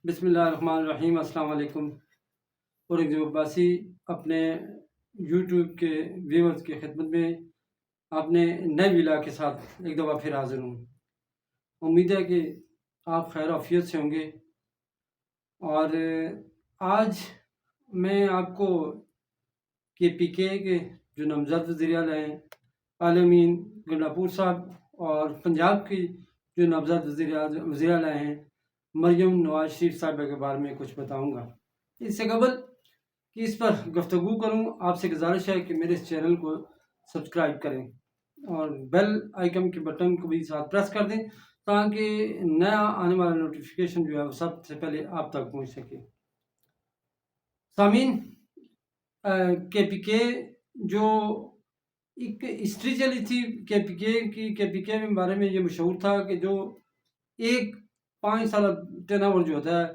بسم اللہ الرحمن الرحیم۔ السلام علیکم۔ اور ایک عباسی اپنے یوٹیوب کے ویورز کی خدمت میں اپنے نئے ویلا کے ساتھ ایک دفعہ پھر حاضر ہوں۔ امید ہے کہ آپ خیر و عافیت سے ہوں گے، اور آج میں آپ کو KPK کے جو نامزد وزیر اعلیٰ ہیں عالمین گنڈاپور صاحب، اور پنجاب کی جو نامزد وزیر اعلیٰ ہیں مریم نواز شریف صاحبہ کے بارے میں کچھ بتاؤں گا۔ اس سے قبل کہ اس پر گفتگو کروں، آپ سے گزارش ہے کہ میرے اس چینل کو سبسکرائب کریں اور بیل آئیکن کے بٹن کو بھی ساتھ پریس کر دیں تاکہ نیا آنے والا نوٹیفیکیشن جو ہے وہ سب سے پہلے آپ تک پہنچ سکے۔ سامعین، KPK جو ایک ہسٹری چلی تھی KPK کے بارے میں یہ مشہور تھا کہ جو ایک 5 سالہ ٹرن اوور جو ہوتا ہے،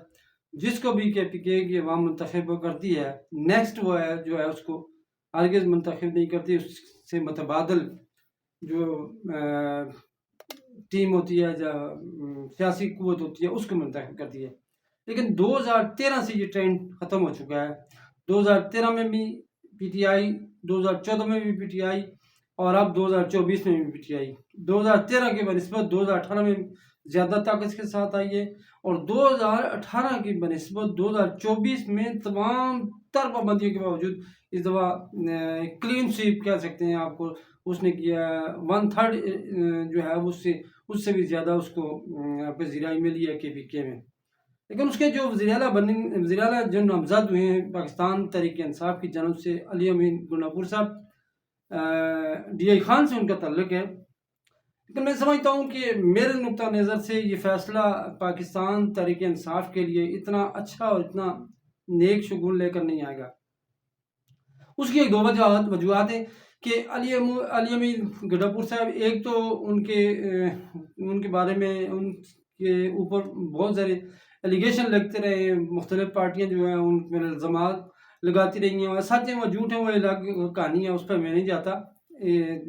جس کو بھی KPK کی عوام منتخب کرتی ہے، نیکسٹ وہ ہے جو ہے اس کو ہرگز منتخب نہیں کرتی، اس سے متبادل جو ٹیم ہوتی ہے یا سیاسی قوت ہوتی ہے اس کو منتخب کرتی ہے۔ لیکن 2013 سے یہ ٹرینڈ ختم ہو چکا ہے۔ 2013 میں بھی PTI، 2014 میں بھی PTI، اور اب 2024 میں بھی PTI۔ 2013 کے بنسبت 2018 میں زیادہ طاقت کے ساتھ آئی ہے، اور 2018 کی بنسبت 2024 میں تمام تر پابندیوں کے باوجود اس دفعہ کلین سویپ کہہ سکتے ہیں آپ کو، اس نے کیا 1/3 جو ہے اس سے بھی زیادہ اس کو پذیرائی ملی ہے KPK میں۔ لیکن اس کے جو وزیر اعلیٰ جو نامزد ہوئے ہیں پاکستان تحریک انصاف کی جانب سے، علی امین گنڈاپور صاحب، DI خان سے ان کا تعلق ہے۔ لیکن میں سمجھتا ہوں کہ میرے نقطہ نظر سے یہ فیصلہ پاکستان تحریک انصاف کے لیے اتنا اچھا اور اتنا نیک شگون لے کر نہیں آئے گا۔ اس کی ایک دو وجوہات ہیں کہ علی امین گنڈاپور صاحب، ایک تو ان کے بارے میں ان کے اوپر بہت سارے ایلیگیشن لگتے رہے، مختلف پارٹیاں جو ہیں ان پر الزامات لگاتی رہی ہیں، اور سچ ہیں وہ جھوٹ ہیں وہ الگ کہانی ہے، اس پر میں نہیں جاتا۔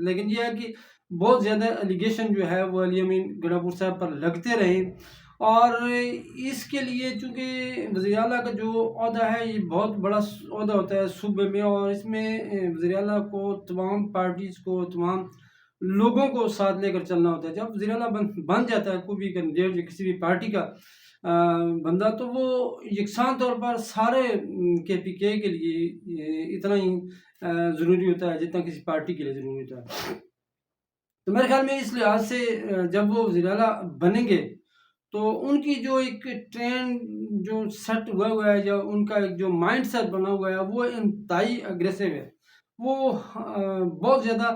لیکن یہ ہے کہ بہت زیادہ ایلیگیشن جو ہے وہ علی امین گنڈاپور صاحب پر لگتے رہے، اور اس کے لیے چونکہ وزیر اعلیٰ کا جو عہدہ ہے یہ بہت بڑا عہدہ ہوتا ہے صوبے میں، اور اس میں وزیر اعلیٰ کو تمام پارٹیز کو، تمام لوگوں کو ساتھ لے کر چلنا ہوتا ہے۔ جب وزیر اعلیٰ بن جاتا ہے کوئی بھی کینڈیڈیٹ یا کسی بھی پارٹی کا بندہ، تو وہ یکساں طور پر سارے KPK کے لیے اتنا ہی ضروری ہوتا ہے جتنا کسی پارٹی کے لیے ضروری ہوتا ہے۔ تو میرے خیال میں اس لحاظ سے جب وہ وزیر اعلیٰ بنیں گے تو ان کی جو ایک ٹرینڈ جو سیٹ ہوا ہے، یا ان کا ایک جو مائنڈ سیٹ بنا ہوا ہے، وہ انتہائی اگریسو ہے۔ وہ بہت زیادہ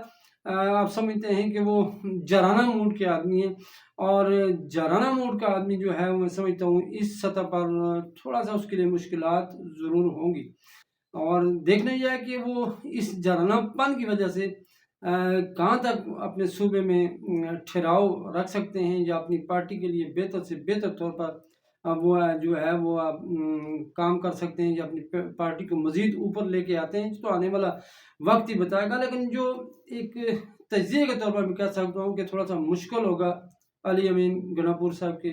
آپ سمجھتے ہیں کہ وہ جارانہ موڈ کے آدمی ہیں، اور جارانہ موڈ کا آدمی جو ہے میں سمجھتا ہوں اس سطح پر تھوڑا سا اس کے لیے مشکلات ضرور ہوں گی، اور دیکھنا یہ ہے کہ وہ اس جارانہ پن کی وجہ سے کہاں تک اپنے صوبے میں ٹھہراؤ رکھ سکتے ہیں، یا اپنی پارٹی کے لیے بہتر سے بہتر طور پر وہ جو ہے وہ کام کر سکتے ہیں، یا اپنی پارٹی کو مزید اوپر لے کے آتے ہیں، تو آنے والا وقت ہی بتائے گا۔ لیکن جو ایک تجزیے کے طور پر میں کہہ سکتا ہوں کہ تھوڑا سا مشکل ہوگا علی امین گنڈاپور صاحب کے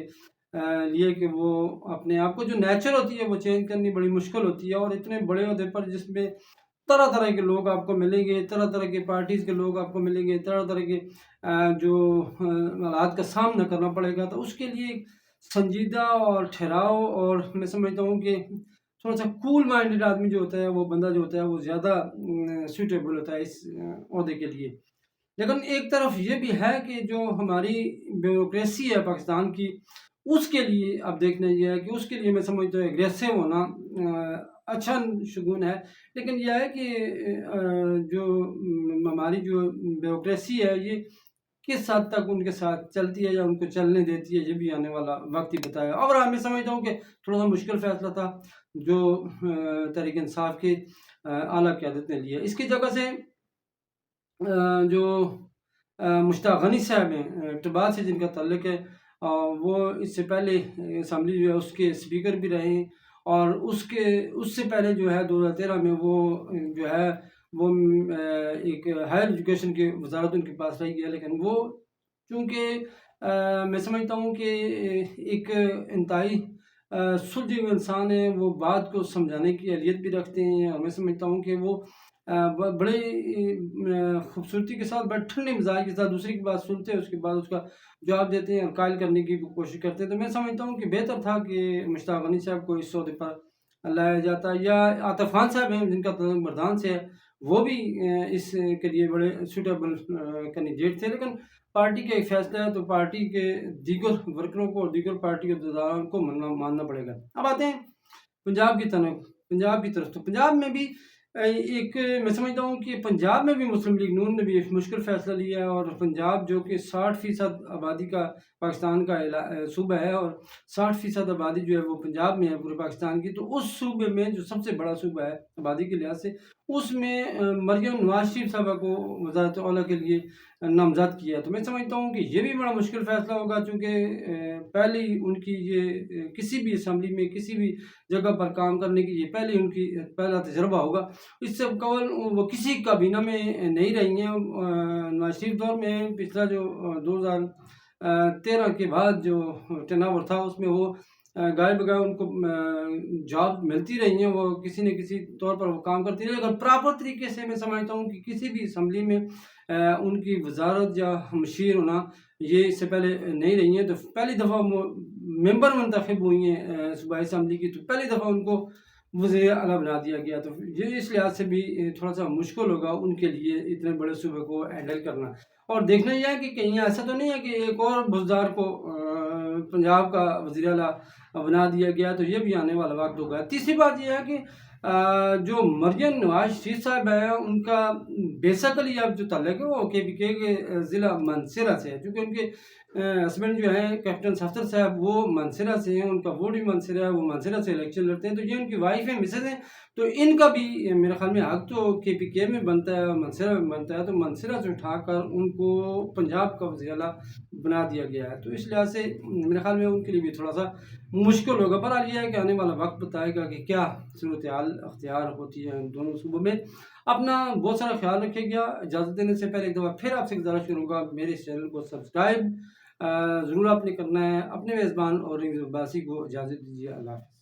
لیے کہ وہ اپنے آپ کو جو نیچر ہوتی ہے وہ چینج کرنی بڑی مشکل ہوتی ہے، اور اتنے بڑے عہدے پر جس میں طرح طرح کے لوگ آپ کو ملیں گے، طرح طرح کے پارٹیز کے لوگ آپ کو ملیں گے، طرح طرح کے جو حالات کا سامنا کرنا پڑے گا، تو اس کے لیے سنجیدہ اور ٹھہراؤ، اور میں سمجھتا ہوں کہ تھوڑا سا کول مائنڈڈ آدمی جو ہوتا ہے، وہ بندہ جو ہوتا ہے وہ زیادہ سوٹیبل ہوتا ہے اس عہدے کے لیے۔ لیکن ایک طرف یہ بھی ہے کہ جو ہماری بیوروکریسی ہے پاکستان کی، اس کے لیے اب دیکھنا یہ ہے کہ اس کے لیے میں سمجھتا ہوں اگریسو ہونا اچھا شگون ہے۔ لیکن یہ ہے کہ جو ہماری جو بیوروکریسی ہے یہ کس حد تک ان کے ساتھ چلتی ہے یا ان کو چلنے دیتی ہے، یہ بھی آنے والا وقت ہی بتائے گا۔ اور میں سمجھتا ہوں کہ تھوڑا سا مشکل فیصلہ تھا جو تحریک انصاف کی اعلیٰ قیادت نے لیا۔ اس کی جگہ سے جو مشتاق غنی صاحب ہیں اقتباس سے جن کا تعلق ہے، وہ اس سے پہلے اسمبلی جو ہے اس کے اسپیکر بھی رہے ہیں، اور اس سے پہلے جو ہے 2013 میں وہ جو ہے وہ ایک ہائر ایجوکیشن کی وزارت ان کے پاس رہی ہے۔ لیکن وہ چونکہ میں سمجھتا ہوں کہ ایک انتہائی سلجھے ہوئے انسان ہیں، وہ بات کو سمجھانے کی اہلیت بھی رکھتے ہیں، اور میں سمجھتا ہوں کہ وہ بڑے خوبصورتی کے ساتھ، بڑے ٹھنڈے مزاج کے ساتھ دوسرے کی بات سنتے ہیں، اس کے بعد اس کا جواب دیتے ہیں اور قائل کرنے کی کوشش کرتے ہیں. تو میں سمجھتا ہوں کہ بہتر تھا کہ مشتاق غنی صاحب کو اس عہدے پر لایا جاتا، یا عاطف خان صاحب ہیں جن کا تعلق مردان سے ہے، وہ بھی اس کے لیے بڑے سوٹیبل کینڈیڈیٹ تھے. لیکن پارٹی کا ایک فیصلہ ہے تو پارٹی کے دیگر ورکروں کو اور دیگر پارٹی کے عہدیداروں کو ماننا پڑے گا. اب آتے ہیں پنجاب کی طرف. تو پنجاب میں بھی ایک میں سمجھتا ہوں کہ پنجاب میں بھی مسلم لیگ نون نے بھی ایک مشکل فیصلہ لیا ہے، اور پنجاب جو کہ 60% آبادی کا پاکستان کا صوبہ ہے، اور 60% آبادی جو ہے وہ پنجاب میں ہے پورے پاکستان کی. تو اس صوبے میں جو سب سے بڑا صوبہ ہے آبادی کے لحاظ سے، اس میں مریم نواز شریف صاحبہ کو وزارت اعلیٰ کے لیے نامزد کیا. تو میں سمجھتا ہوں کہ یہ بھی بڑا مشکل فیصلہ ہوگا، چونکہ پہلے ہی ان کی یہ کسی بھی اسمبلی میں کسی بھی جگہ پر کام کرنے کی یہ پہلے ان کی پہلا تجربہ ہوگا. اس سے قبل وہ کسی کابینہ میں نہیں رہی ہیں. نواز شریف دور میں پچھلا جو 2013 کے بعد جو ٹرن تھا، اس میں وہ گائے بگائے ان کو جاب ملتی رہی ہیں، وہ کسی نہ کسی طور پر وہ کام کرتی رہی. اگر پراپر طریقے سے میں سمجھتا ہوں کہ کسی بھی اسمبلی میں ان کی وزارت یا مشیر ہونا یہ اس سے پہلے نہیں رہی ہیں. تو پہلی دفعہ ممبر منتخب ہوئی ہیں صوبائی اسمبلی کی، تو پہلی دفعہ ان کو وزیر اعلیٰ بنا دیا گیا. تو یہ اس لحاظ سے بھی تھوڑا سا مشکل ہوگا ان کے لیے اتنے بڑے صوبے کو ہینڈل کرنا. اور دیکھنا یہ ہے کہ کہیں ایسا تو نہیں ہے کہ ایک اور بزدار کو پنجاب کا وزیر اعلیٰ بنا دیا گیا، تو یہ بھی آنے والا وقت ہوگا. تیسری بات یہ ہے کہ جو مریم نواز شریف صاحب ہے ان کا بیسیکلی اب جو تعلق ہے وہ کے پی کے ضلع منصرہ سے ہے، کیونکہ ان کے ہسبینڈ جو ہیں کیپٹن صفدر صاحب وہ منصرہ سے ہیں، ان کا ووٹ بھی منصرہ ہے، وہ منصرہ سے الیکشن لڑتے ہیں. تو یہ ان کی وائف ہیں، مسز ہیں. تو ان کا بھی میرے خیال میں حق تو کے پی کے میں بنتا ہے، منصرہ میں بنتا ہے. تو منصرہ سے اٹھا کر ان کو پنجاب کا وزیر اعلیٰ بنا دیا گیا ہے. تو اس لحاظ سے میرے خیال میں ان کے لیے بھی تھوڑا سا مشکل ہوگا. بہرحال یہ ہے کہ آنے والا وقت بتائے گا کہ کیا صورتحال اختیار ہوتی ہے ان دونوں صوبوں میں. اپنا بہت سارا خیال رکھے گا. اجازت دینے سے پہلے ایک دفعہ پھر آپ سے گزارش کروں گا میرے اس چینل کو سبسکرائب ضرور آپ نے کرنا ہے. اپنے میزبان اور باسی کو اجازت دیجیے. اللہ حافظ.